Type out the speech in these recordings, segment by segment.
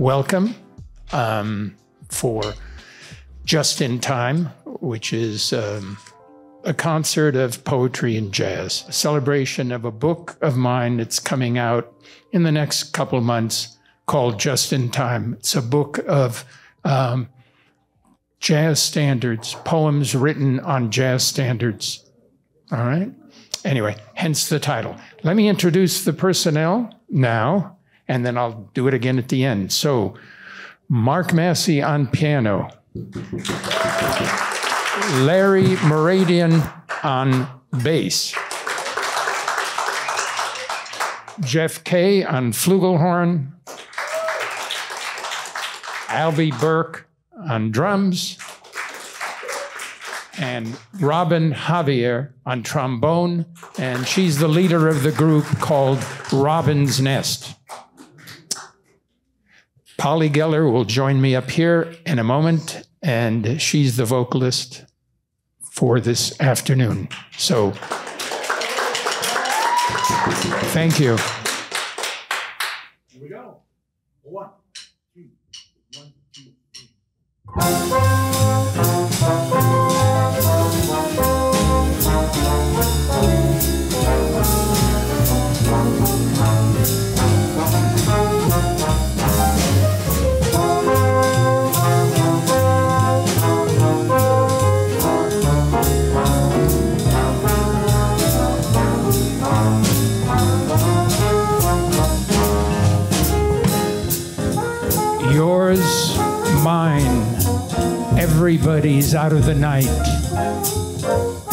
welcome for Just in Time, which is a concert of poetry and jazz, a celebration of a book of mine that's coming out in the next couple of months called Just in Time. It's a book of jazz standards, poems written on jazz standards. All right? Anyway, hence the title. Let me introduce the personnel now, and then I'll do it again at the end. So, Mark Massey on piano. Larry Muradian on bass. Jeff Kay on flugelhorn. Albie Burke on drums. And Robin Javier on trombone. And she's the leader of the group called Robin's Nest. Polly Geller will join me up here in a moment, and she's the vocalist for this afternoon. So, thank you. Here we go. 1, 2, 1, 2, 3. Yours, mine, everybody's out of the night,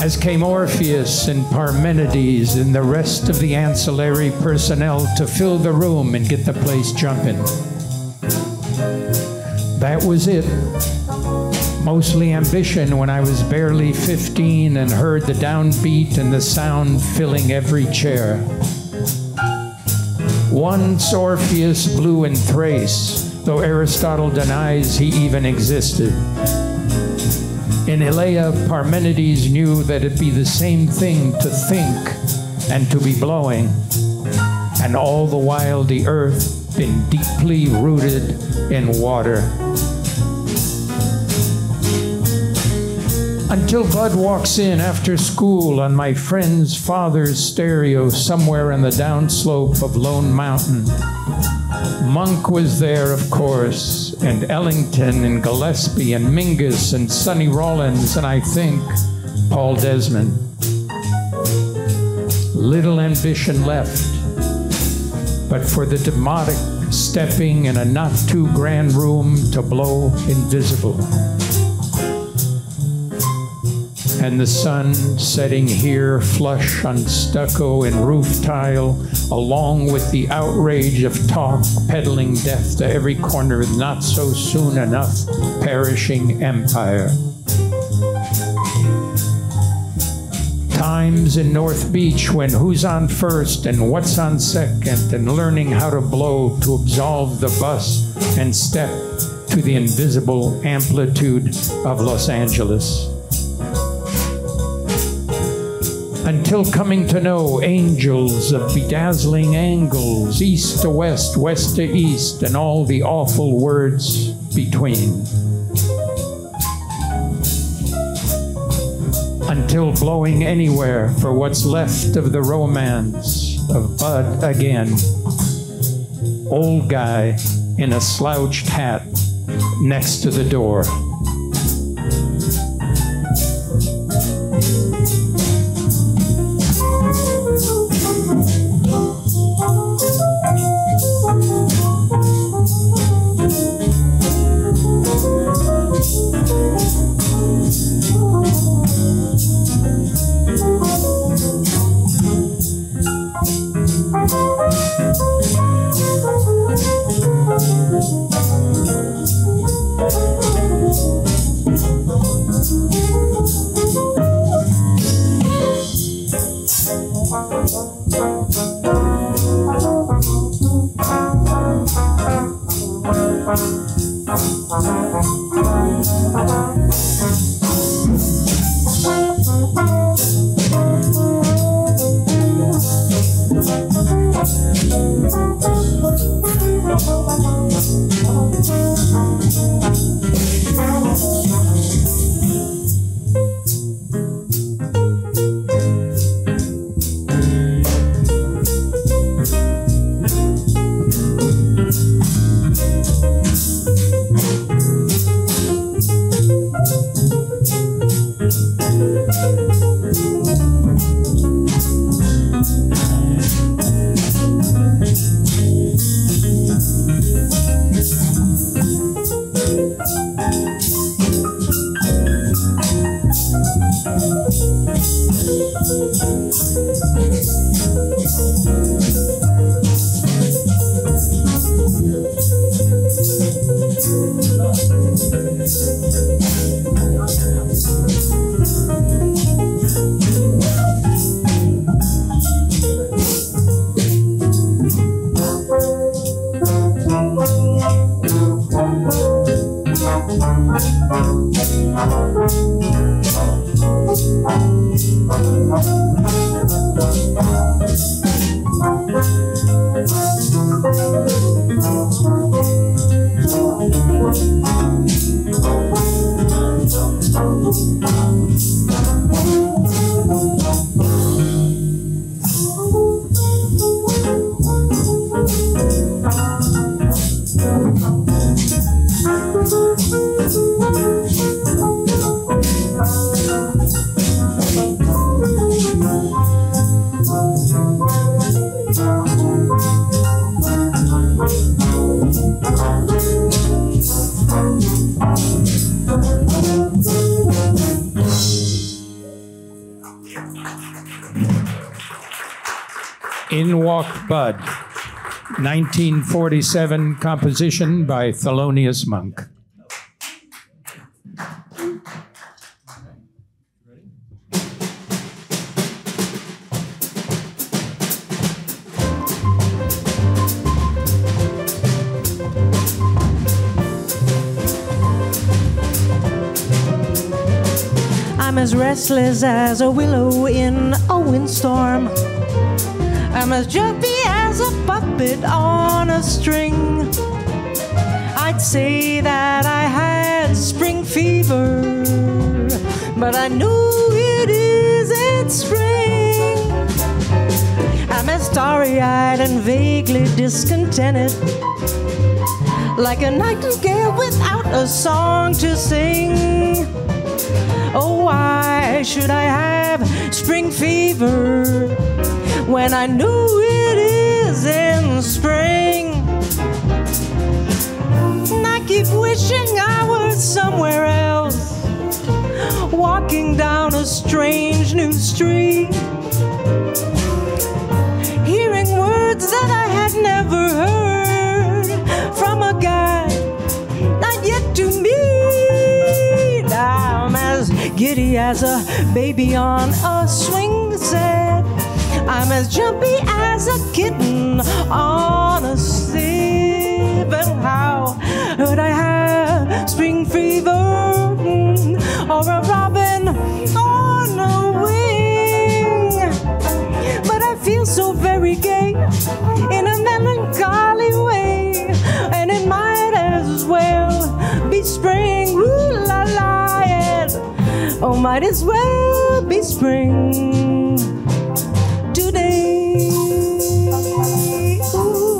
as came Orpheus and Parmenides and the rest of the ancillary personnel to fill the room and get the place jumping. That was it. Mostly ambition when I was barely 15 and heard the downbeat and the sound filling every chair. Once Orpheus blew in Thrace, though Aristotle denies he even existed. In Elea, Parmenides knew that it'd be the same thing to think and to be blowing, and all the while the earth been deeply rooted in water. Until Bud walks in after school on my friend's father's stereo somewhere in the downslope of Lone Mountain. Monk was there, of course, and Ellington and Gillespie and Mingus and Sonny Rollins and I think Paul Desmond. Little ambition left, but for the demotic stepping in a not too grand room to blow invisible. And the sun setting here flush on stucco and roof tile, along with the outrage of talk peddling death to every corner of not so soon enough perishing empire. Times in North Beach when who's on first and what's on second, and learning how to blow to absolve the bus and step to the invisible amplitude of Los Angeles. Until coming to know angels of bedazzling angles, east to west, west to east, and all the awful words between. Until blowing anywhere for what's left of the romance of Bud again. Old guy in a slouched hat next to the door. In Walked Bud, 1947 composition by Thelonious Monk. I'm as restless as a willow in a windstorm. I'm as jumpy as a puppet on a string. I'd say that I had spring fever, but I knew it isn't spring. I'm as starry-eyed and vaguely discontented, like a nightingale without a song to sing. Oh, why should I have spring fever when I knew it isn't spring? And I keep wishing I was somewhere else, walking down a strange new street, hearing words that I had never heard from a guy not yet to meet. I'm as giddy as a baby on a swing set. I'm as jumpy as a kitten on a sieve. And how could I have spring fever or a robin on a wing? But I feel so very gay in a melancholy way, and it might as well be spring. Ooh la la, yeah. Oh, might as well be spring today. Ooh.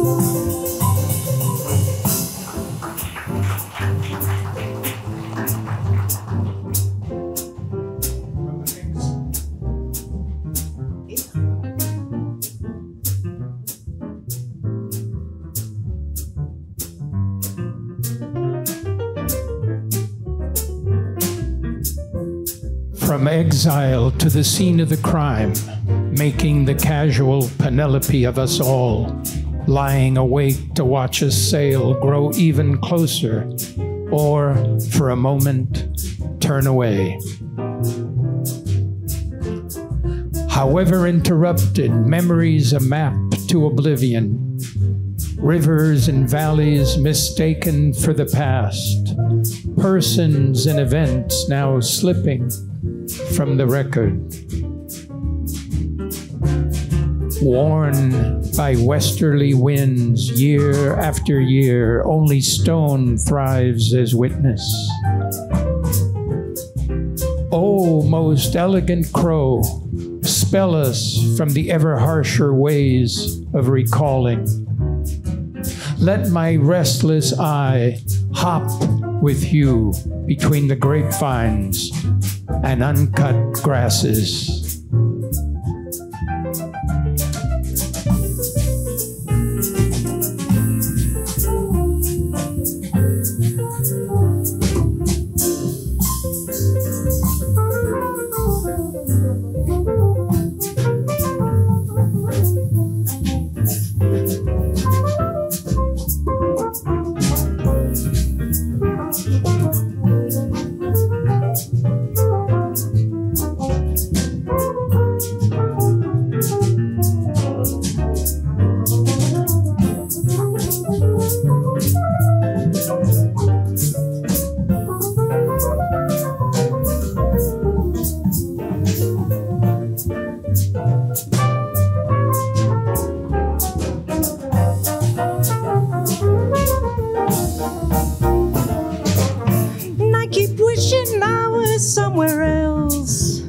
From exile to the scene of the crime, making the casual Penelope of us all, lying awake to watch us sail grow even closer, or, for a moment, turn away. However interrupted, memories a map to oblivion, rivers and valleys mistaken for the past, persons and events now slipping from the record. Worn by westerly winds year after year, only stone thrives as witness. O most elegant crow, spell us from the ever harsher ways of recalling. Let my restless eye hop with you between the grapevines and uncut grasses. wishing I was somewhere else,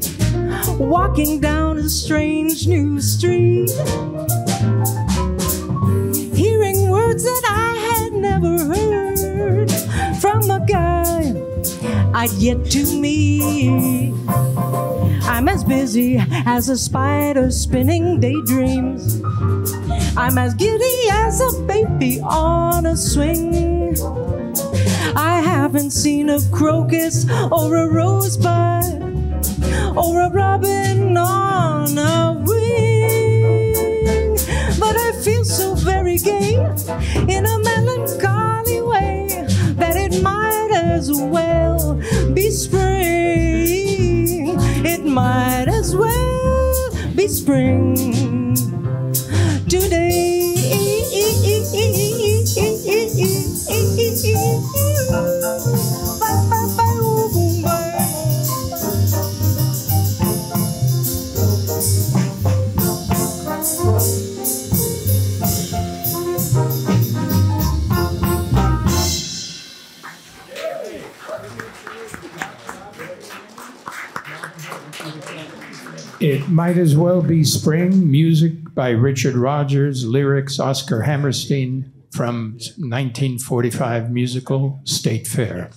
walking down a strange new street, hearing words that I had never heard from a guy I'd yet to meet. I'm as busy as a spider spinning daydreams. I'm as giddy as a baby on a swing. I haven't seen a crocus or a rosebud or a robin on a wing, but I feel so very gay in a melancholy way that it might as well be spring. It might as well be spring today. It Might As Well Be Spring, music by Richard Rodgers, lyrics Oscar Hammerstein, from 1945 musical State Fair.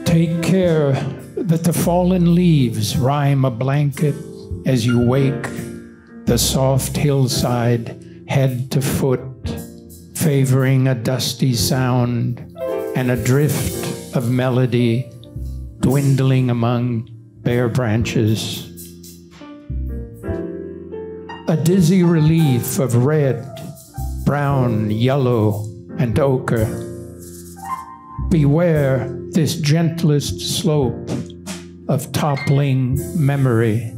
Take care that the fallen leaves rhyme a blanket as you wake the soft hillside head to foot, favoring a dusty sound and a drift of melody dwindling among bare branches. A dizzy relief of red, brown, yellow, and ochre. Beware this gentlest slope of toppling memory,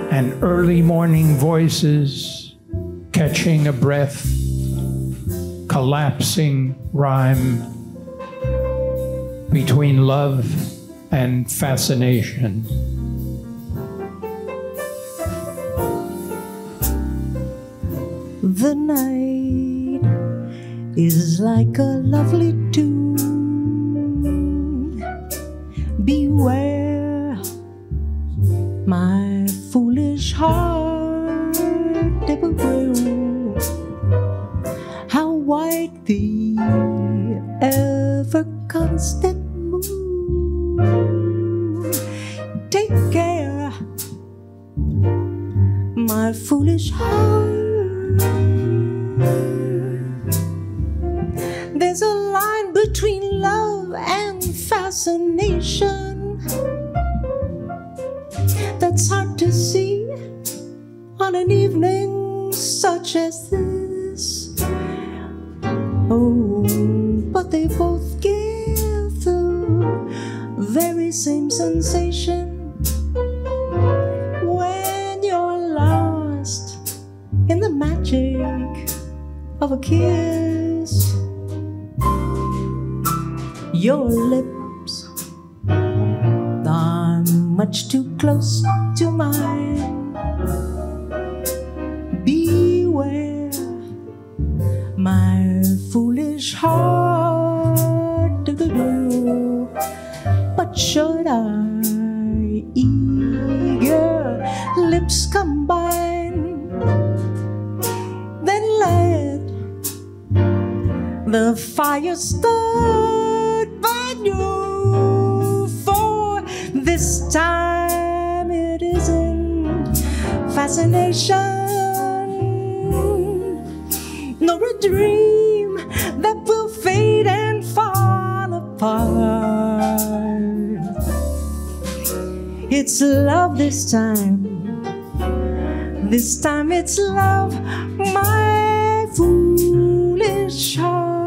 and early morning voices catching a breath, collapsing rhyme between love and fascination. The night is like a lovely tune. Beware, my foolish heart ever grew. How white the ever constant moon. Take care, my foolish heart. There's a line between love and fascination that's hard to see on an evening such as this. Oh, but they both give the very same sensation when you're lost in the magic of a kiss. Your lips are much too close to mine. Beware, my foolish heart. But should our eager lips combine, then let the fire start brand new. For this time it isn't fascination, nor a dream that will fade and fall apart. It's love this time This time it's love, my foolish heart.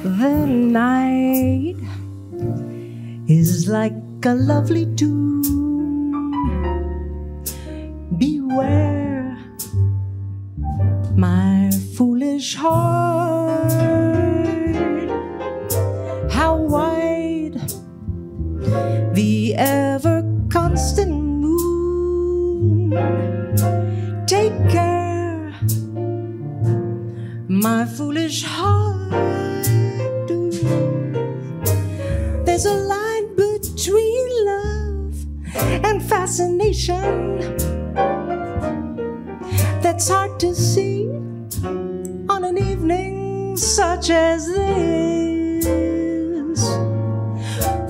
The night is like a lovely tune. Beware, my foolish heart. How wide the ever constant moon. Take care, my foolish heart. There's a line between love and fascination that's hard to see on an evening such as this.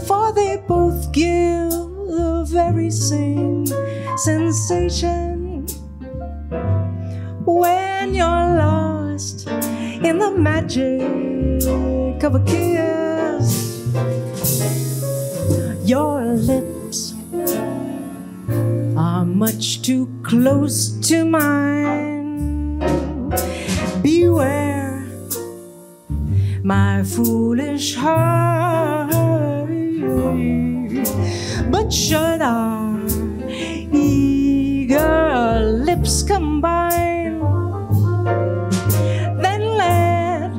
For they both give the very same sensation when you're lost in the magic of a kiss. Your lips are much too close to mine. Beware, my foolish heart. But should our eager lips combine, then let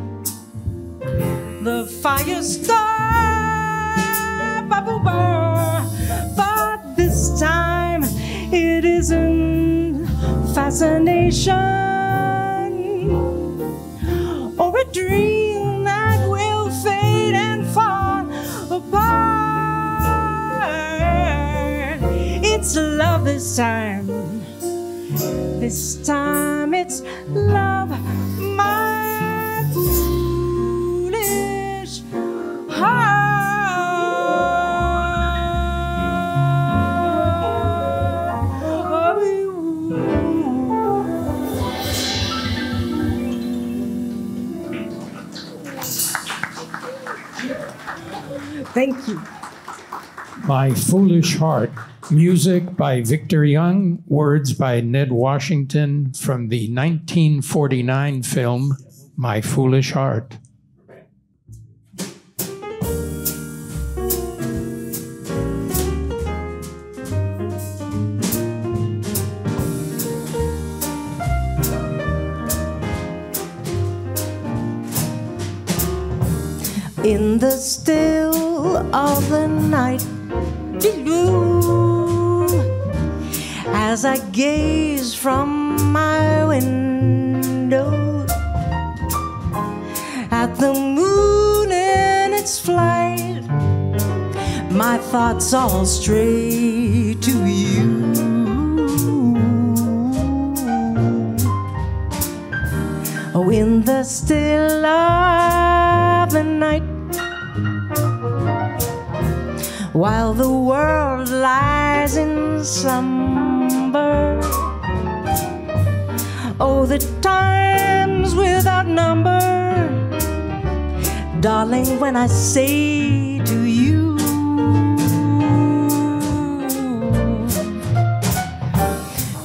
the fire start. But this time it isn't fascination or a dream that will fade and fall apart. It's love this time. This time it's love, my foolish heart. Thank you. My Foolish Heart. Music by Victor Young. Words by Ned Washington from the 1949 film My Foolish Heart. in the still of the night, as I gaze from my window at the moon in its flight, my thoughts all stray to you. Oh, in the still of the night, while the world lies in slumber, oh, the times without number, darling, when I say to you,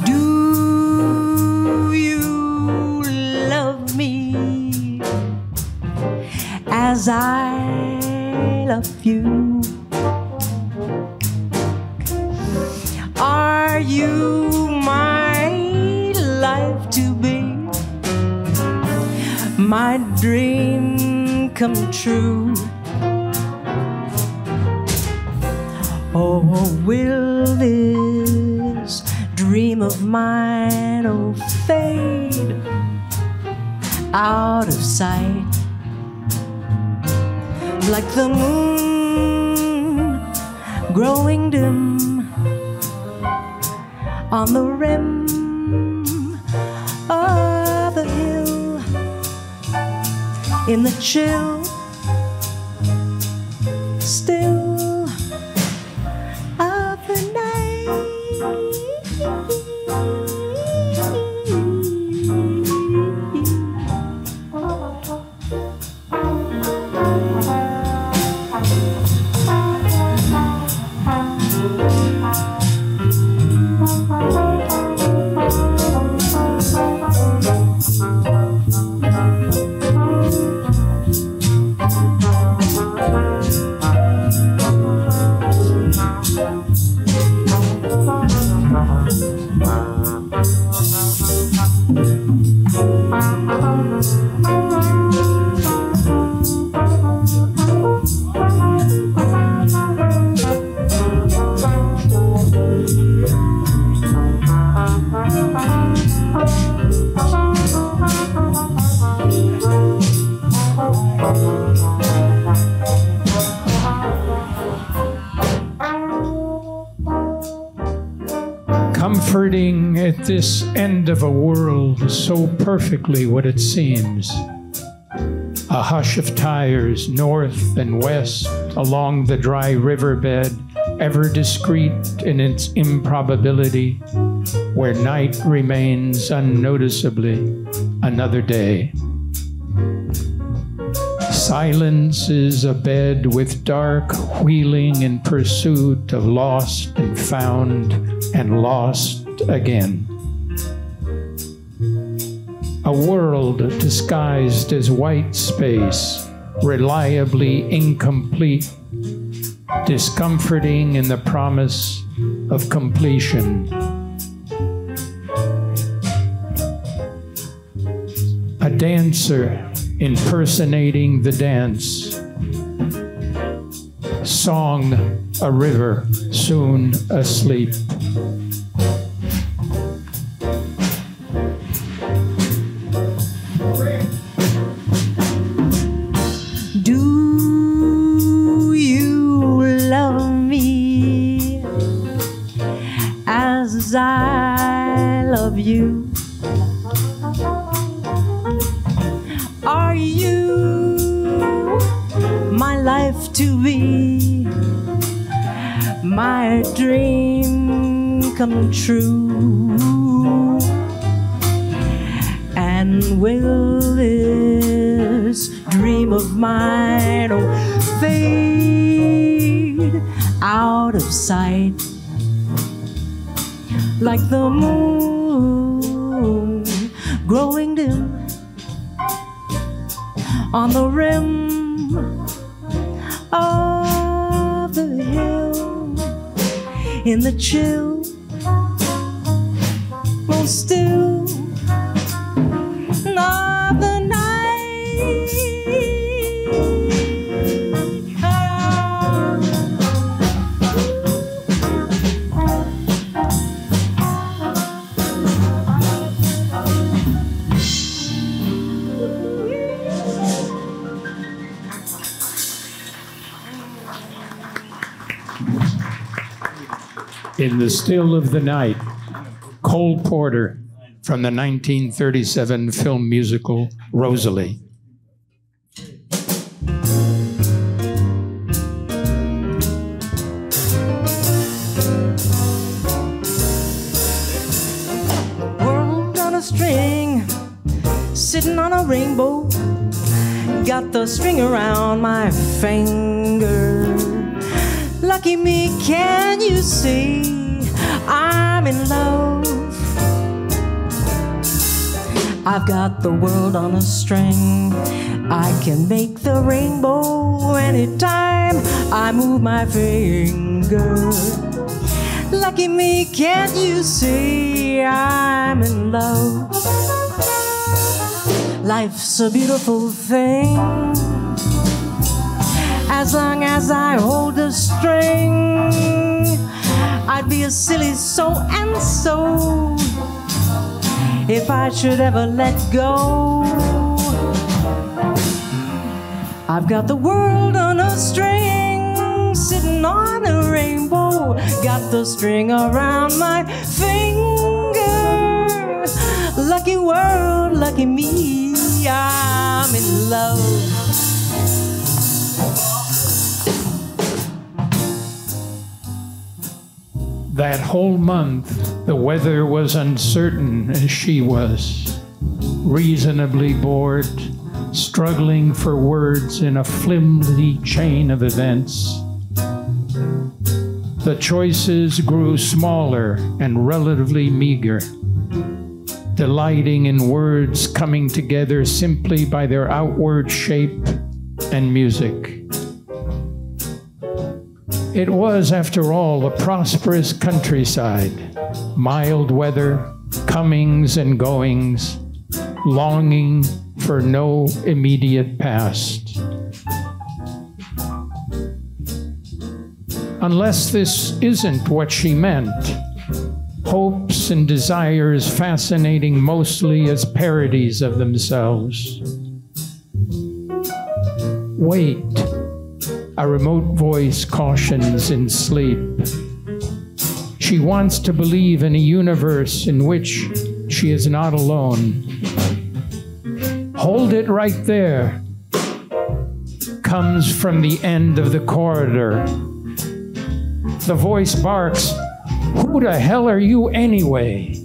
do you love me as I love you? Are you my life to be, my dream come true? Or will this dream of mine, oh, fade out of sight, like the moon growing dim on the rim of the hill, in the chill, still of the night? Comforting at this end of a world so perfectly what it seems. A hush of tires north and west along the dry riverbed, ever discreet in its improbability, where night remains unnoticeably another day. Silence is abed with dark wheeling in pursuit of lost and found and lost again. A world disguised as white space, reliably incomplete, discomforting in the promise of completion. A dancer impersonating the dance. Song, a river, soon asleep. Do you love me as I love you? Are you my life to be, my dream come true? And will this dream of mine, oh, fade out of sight, like the moon growing dim on the rim of the hill, in the chill, oh, still of the night? In the Still of the Night, Cole Porter from the 1937 film musical Rosalie. World on a string, sitting on a rainbow, got the string around my finger. Lucky me, can you see I'm in love? I've got the world on a string. I can make the rainbow anytime I move my finger. Lucky me, can't you see I'm in love? Life's a beautiful thing. As long as I hold the string, I'd be a silly so and so if I should ever let go. I've got the world on a string, sitting on a rainbow, got the string around my finger. Lucky world, lucky me, I'm in love. That whole month, the weather was uncertain as she was, reasonably bored, struggling for words in a flimsy chain of events. The choices grew smaller and relatively meager, delighting in words coming together simply by their outward shape and music. It was, after all, a prosperous countryside, mild weather, comings and goings, longing for no immediate past. Unless this isn't what she meant, hopes and desires fascinating mostly as parodies of themselves. Wait. A remote voice cautions in sleep. She wants to believe in a universe in which she is not alone. Hold it right there, comes from the end of the corridor. The voice barks, "Who the hell are you anyway?"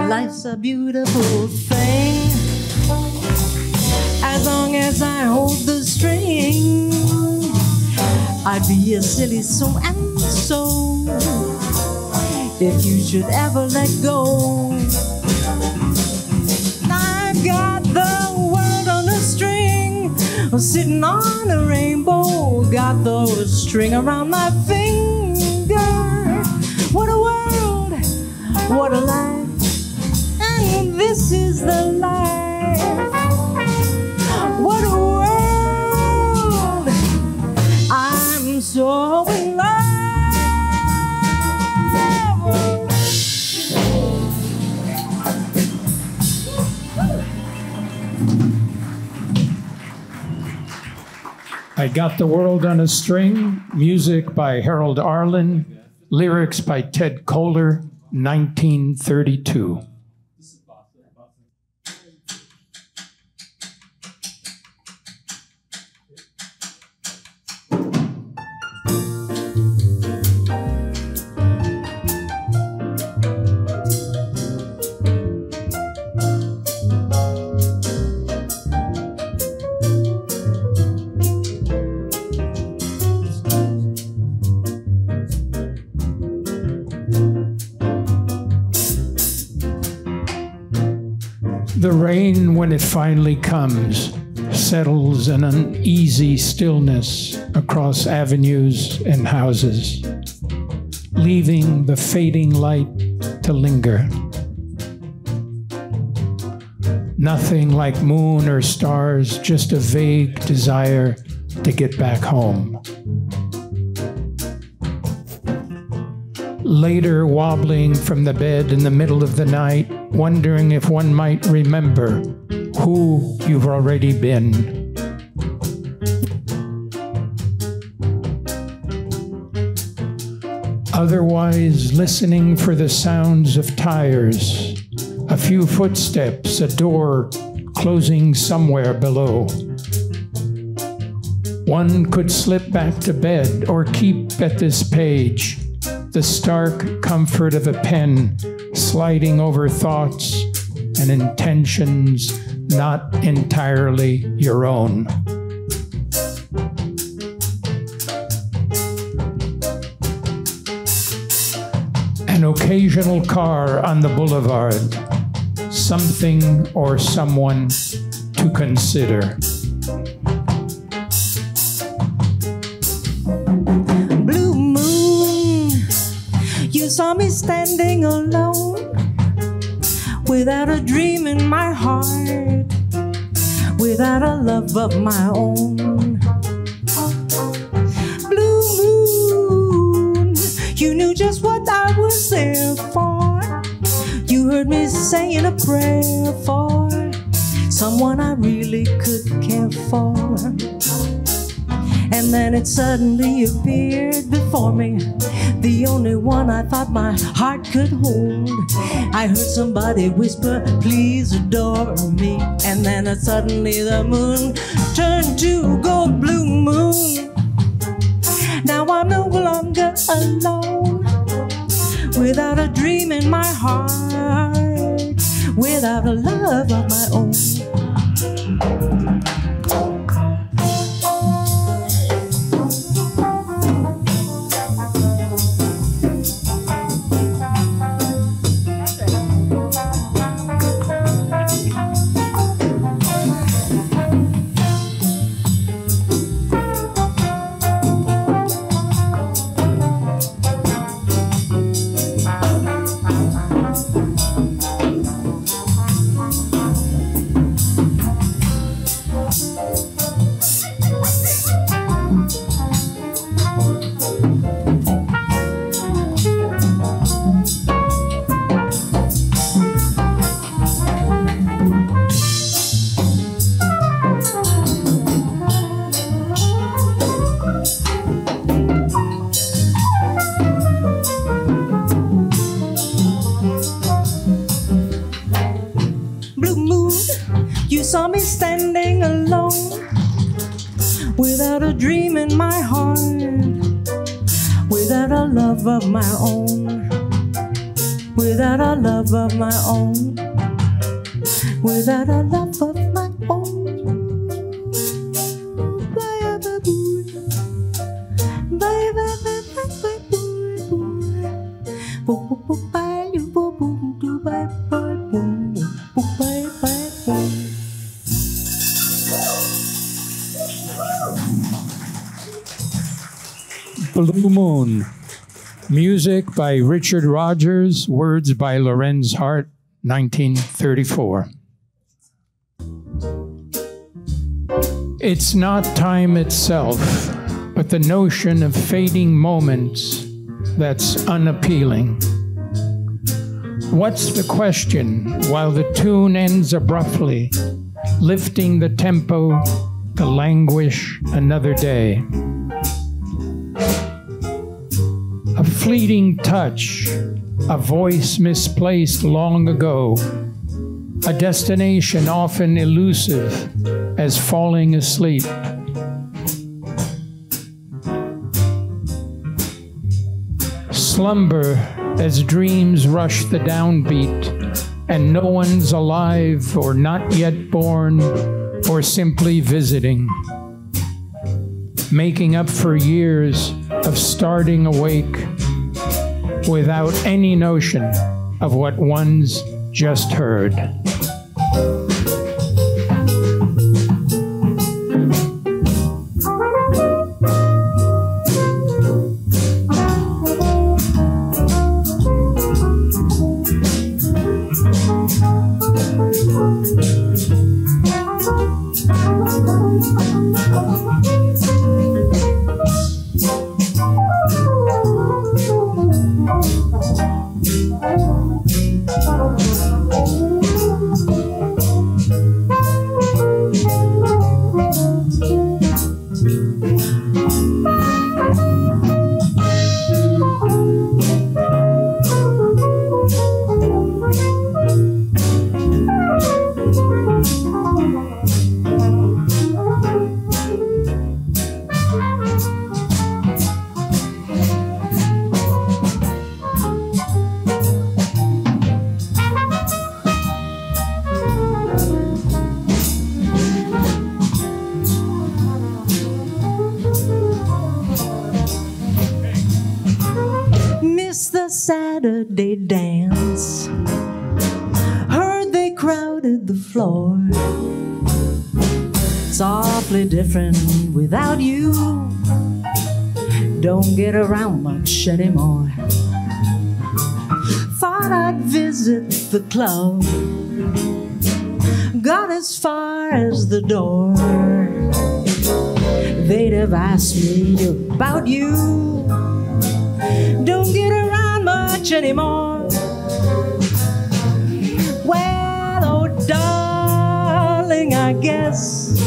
Life's a beautiful thing. As long as I hold the string, I'd be a silly so and so if you should ever let go. I've got the world on a string, sitting on a rainbow, got the string around my finger. What a world What a life, and this is the life. What a world, I'm so in love. I Got the World on a String, music by Harold Arlen, lyrics by Ted Koehler, 1932. The rain, when it finally comes, settles an uneasy stillness across avenues and houses, leaving the fading light to linger. Nothing like moon or stars, just a vague desire to get back home. Later, wobbling from the bed in the middle of the night, wondering if one might remember who you've already been. Otherwise, listening for the sounds of tires, a few footsteps, a door closing somewhere below. One could slip back to bed or keep at this page, the stark comfort of a pen sliding over thoughts and intentions not entirely your own. An occasional car on the boulevard, something or someone to consider. You saw me standing alone, without a dream in my heart, without a love of my own. Blue moon, you knew just what I was there for. You heard me saying a prayer for someone I really could care for. And then it suddenly appeared before me, the only one I thought my heart could hold. I heard somebody whisper, please adore me. And then suddenly the moon turned to gold blue moon. Now I'm no longer alone, without a dream in my heart, without a love of my own. Saw me standing alone, without a dream in my heart, without a love of my own, without a love of my own, without a love of my own. Blue Moon, Music by Richard Rodgers, words by Lorenz Hart, 1934. It's not time itself, but the notion of fading moments that's unappealing. What's the question while the tune ends abruptly, lifting the tempo to languish another day? A fleeting touch, a voice misplaced long ago, a destination often elusive as falling asleep. Slumber as dreams rush the downbeat, and no one's alive or not yet born or simply visiting, making up for years of starting awake without any notion of what one's just heard. Saturday dance, heard they crowded the floor. It's awfully different without you, don't get around much anymore. Thought I'd visit the club, got as far as the door. They'd have asked me about you, don't get around much anymore. Well, oh darling, I guess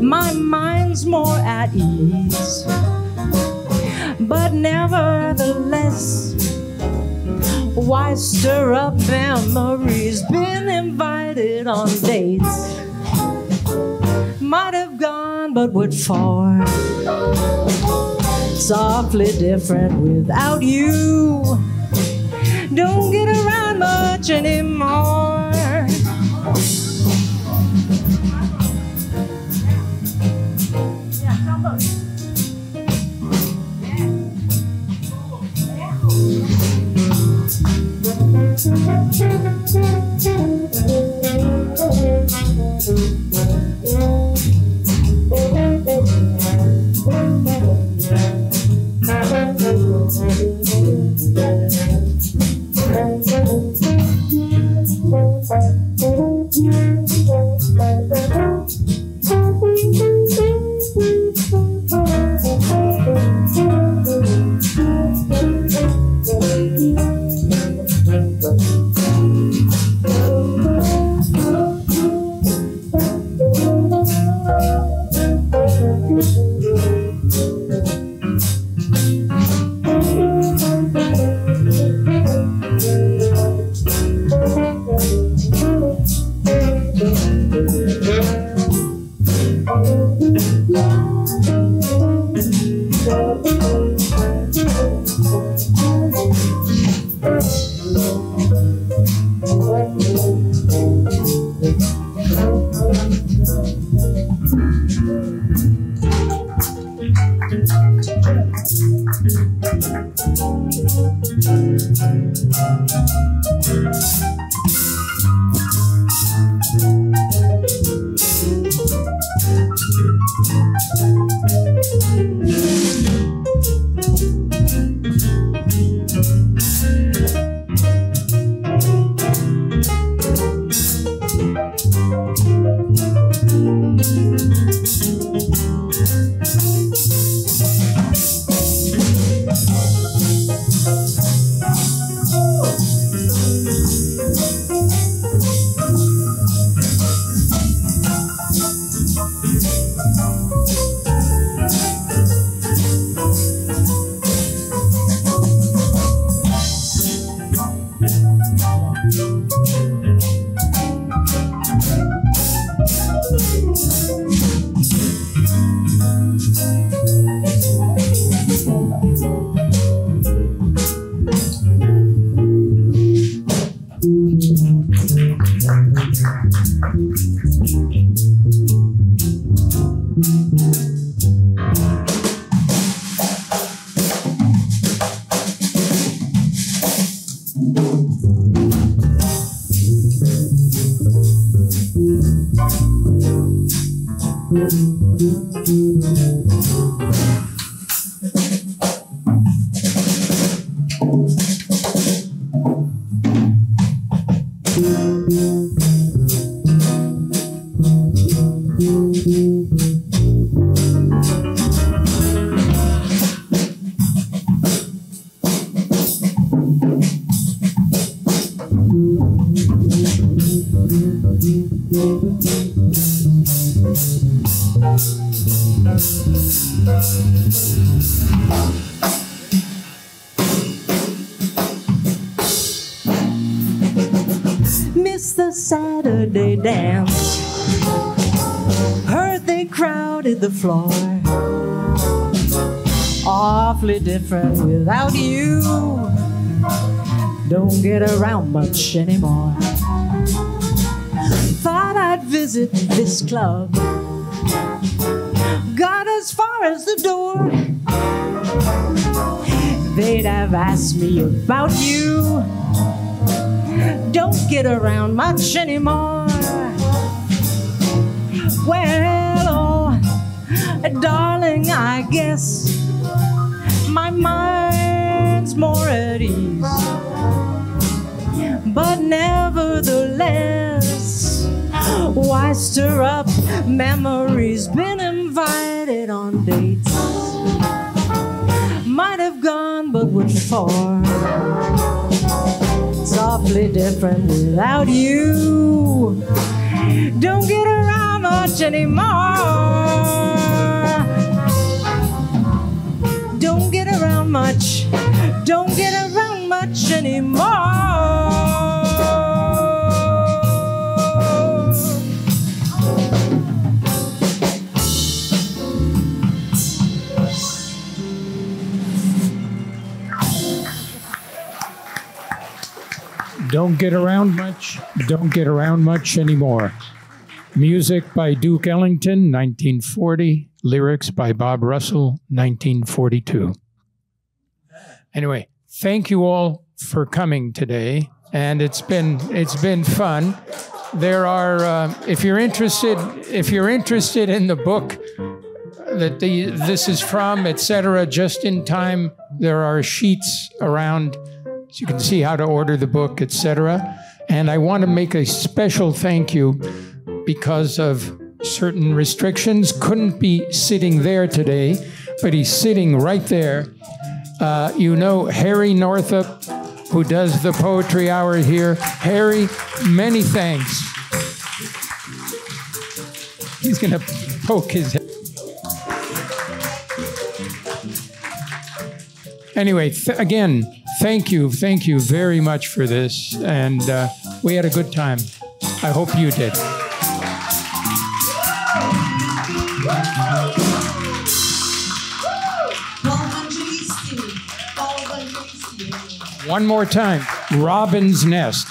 my mind's more at ease, but nevertheless, why stir up memories? Been invited on dates, might have gone, but what for? It's awfully different without you, don't get around much anymore. Missed the Saturday dance. Heard they crowded the floor. Awfully different without you. Don't get around much anymore. Thought I'd visit this club. Got as far as the door. They'd have asked me about you. Don't get around much anymore. Well, oh, darling, I guess my mind's more at ease. But nevertheless, why stir up memories? Been invited on dates. Might have gone, but what for? It's awfully different without you. Don't get around much anymore. Don't get around much. Don't get around much anymore. Don't get around much, don't get around much anymore. Music by Duke Ellington, 1940. Lyrics by Bob Russell, 1942. Anyway, thank you all for coming today, and it's been fun. There are, if you're interested in the book that this is from, etc., Just in Time, there are sheets around. So you can see how to order the book, etc. And I want to make a special thank you because of certain restrictions. Couldn't be sitting there today, but he's sitting right there. You know Harry Northup, who does the Poetry Hour here. Harry, many thanks. He's going to poke his head. Anyway, again, thank you very much for this, and we had a good time. I hope you did. One more time, Robin's Nest.